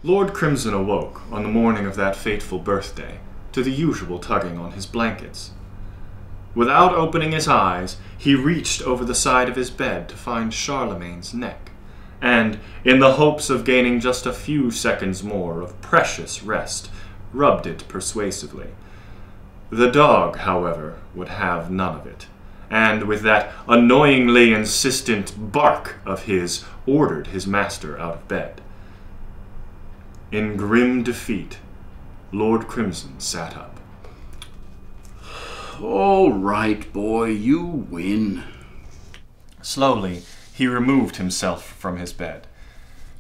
Lord Crimson awoke on the morning of that fateful birthday to the usual tugging on his blankets. Without opening his eyes, he reached over the side of his bed to find Charlemagne's neck, and, in the hopes of gaining just a few seconds more of precious rest, rubbed it persuasively. The dog, however, would have none of it, and with that annoyingly insistent bark of his, ordered his master out of bed. In grim defeat, Lord Crimson sat up. "All right, boy, you win." Slowly, he removed himself from his bed.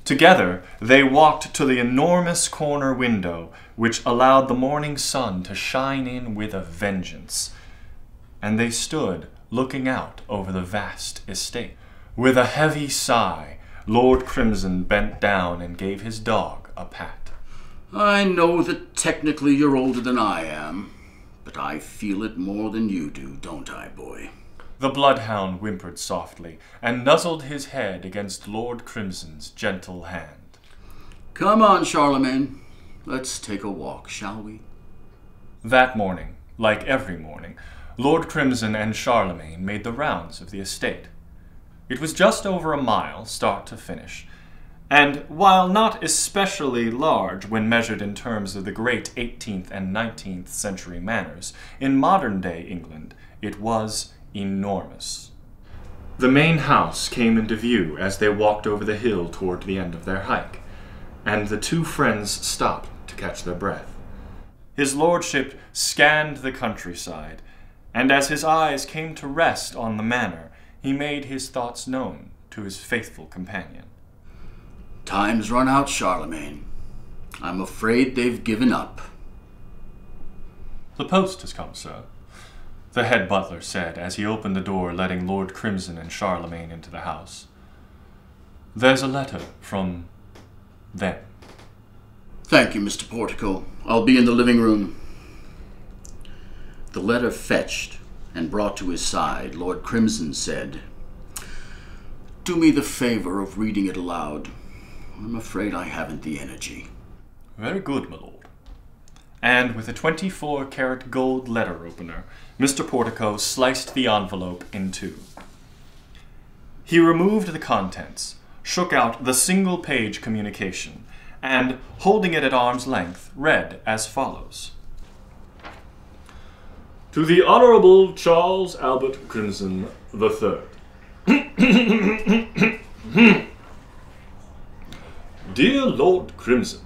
Together, they walked to the enormous corner window, which allowed the morning sun to shine in with a vengeance, and they stood looking out over the vast estate. With a heavy sigh, Lord Crimson bent down and gave his dog a pat. "I know that technically you're older than I am, but I feel it more than you do, don't I, boy?" The bloodhound whimpered softly and nuzzled his head against Lord Crimson's gentle hand. "Come on, Charlemagne. Let's take a walk, shall we?" That morning, like every morning, Lord Crimson and Charlemagne made the rounds of the estate. It was just over a mile, start to finish, and while not especially large when measured in terms of the great 18th and 19th century manors, in modern-day England it was enormous. The main house came into view as they walked over the hill toward the end of their hike, and the two friends stopped to catch their breath. His lordship scanned the countryside, and as his eyes came to rest on the manor, he made his thoughts known to his faithful companion. "Time's run out, Charlemagne. I'm afraid they've given up." "The post has come, sir," the head butler said as he opened the door, letting Lord Crimson and Charlemagne into the house. "There's a letter from them." "Thank you, Mr. Portico. I'll be in the living room." The letter fetched and brought to his side, Lord Crimson said, "Do me the favor of reading it aloud. I'm afraid I haven't the energy." "Very good, my lord." And with a 24-karat gold letter opener, Mr. Portico sliced the envelope in two. He removed the contents, shook out the single-page communication, and, holding it at arm's length, read as follows. To the Honorable Charles Albert Crimson III. Dear Lord Crimson,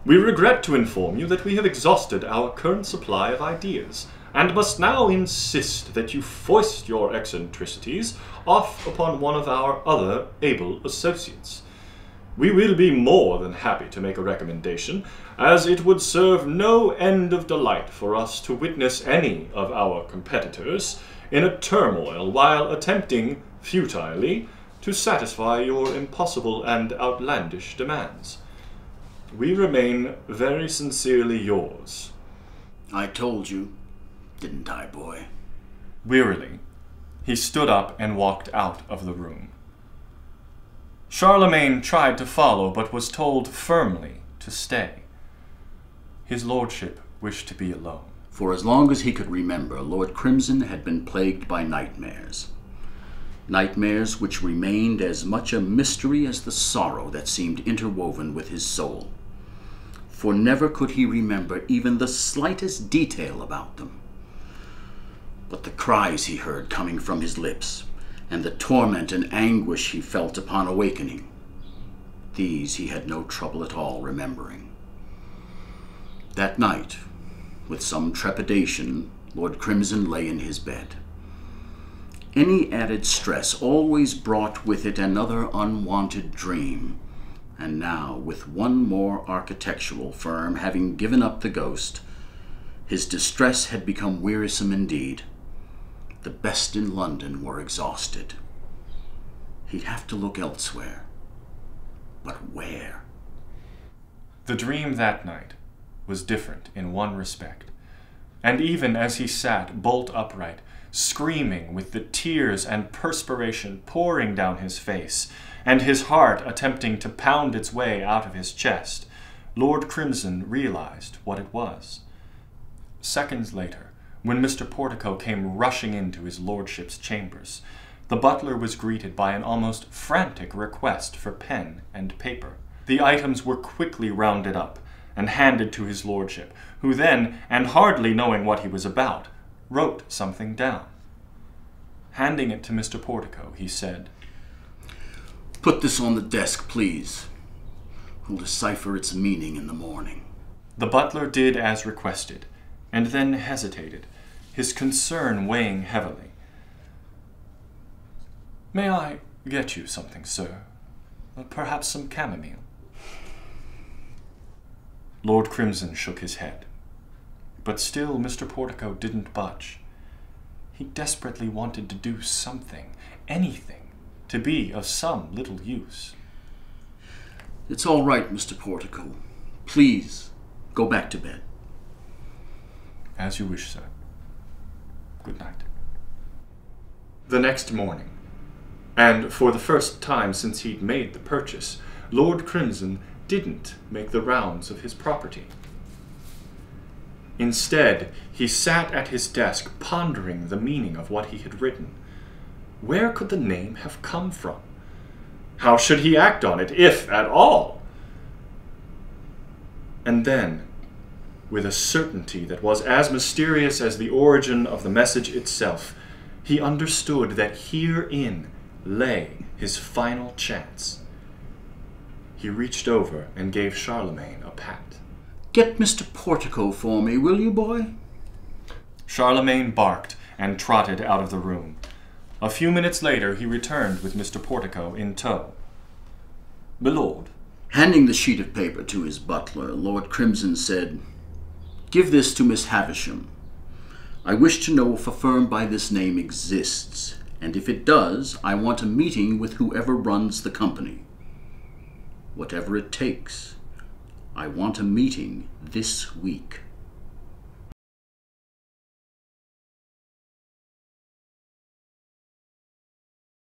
we regret to inform you that we have exhausted our current supply of ideas, and must now insist that you foist your eccentricities off upon one of our other able associates. We will be more than happy to make a recommendation, as it would serve no end of delight for us to witness any of our competitors in a turmoil while attempting, futilely, to satisfy your impossible and outlandish demands. We remain very sincerely yours. "I told you, didn't I, boy?" Wearily, he stood up and walked out of the room. Charlemagne tried to follow, but was told firmly to stay. His lordship wished to be alone. For as long as he could remember, Lord Crimson had been plagued by nightmares. Nightmares which remained as much a mystery as the sorrow that seemed interwoven with his soul. For never could he remember even the slightest detail about them. But the cries he heard coming from his lips, and the torment and anguish he felt upon awakening, these he had no trouble at all remembering. That night, with some trepidation, Lord Crimson lay in his bed. Any added stress always brought with it another unwanted dream, and now, with one more architectural firm having given up the ghost, his distress had become wearisome indeed. The best in London were exhausted. He'd have to look elsewhere. But where? The dream that night was different in one respect, and even as he sat bolt upright, screaming with the tears and perspiration pouring down his face, and his heart attempting to pound its way out of his chest, Lord Crimson realized what it was. Seconds later, when Mr. Portico came rushing into his lordship's chambers, the butler was greeted by an almost frantic request for pen and paper. The items were quickly rounded up and handed to his lordship, who then, and hardly knowing what he was about, wrote something down. Handing it to Mr. Portico, he said, "Put this on the desk, please. We'll decipher its meaning in the morning." The butler did as requested, and then hesitated, his concern weighing heavily. "May I get you something, sir? Perhaps some chamomile?" Lord Crimson shook his head, but still Mr. Portico didn't budge. He desperately wanted to do something, anything, to be of some little use. "It's all right, Mr. Portico. Please, go back to bed." "As you wish, sir. Good night." The next morning, and for the first time since he'd made the purchase, Lord Crimson didn't make the rounds of his property. Instead, he sat at his desk pondering the meaning of what he had written. Where could the name have come from? How should he act on it, if at all? And then, with a certainty that was as mysterious as the origin of the message itself, he understood that herein lay his final chance. He reached over and gave Charlemagne a pat. "Get Mr. Portico for me, will you, boy?" Charlemagne barked and trotted out of the room. A few minutes later he returned with Mr. Portico in tow. "My lord." Handing the sheet of paper to his butler, Lord Crimson said, "Give this to Miss Havisham. I wish to know if a firm by this name exists, and if it does, I want a meeting with whoever runs the company. Whatever it takes, I want a meeting this week."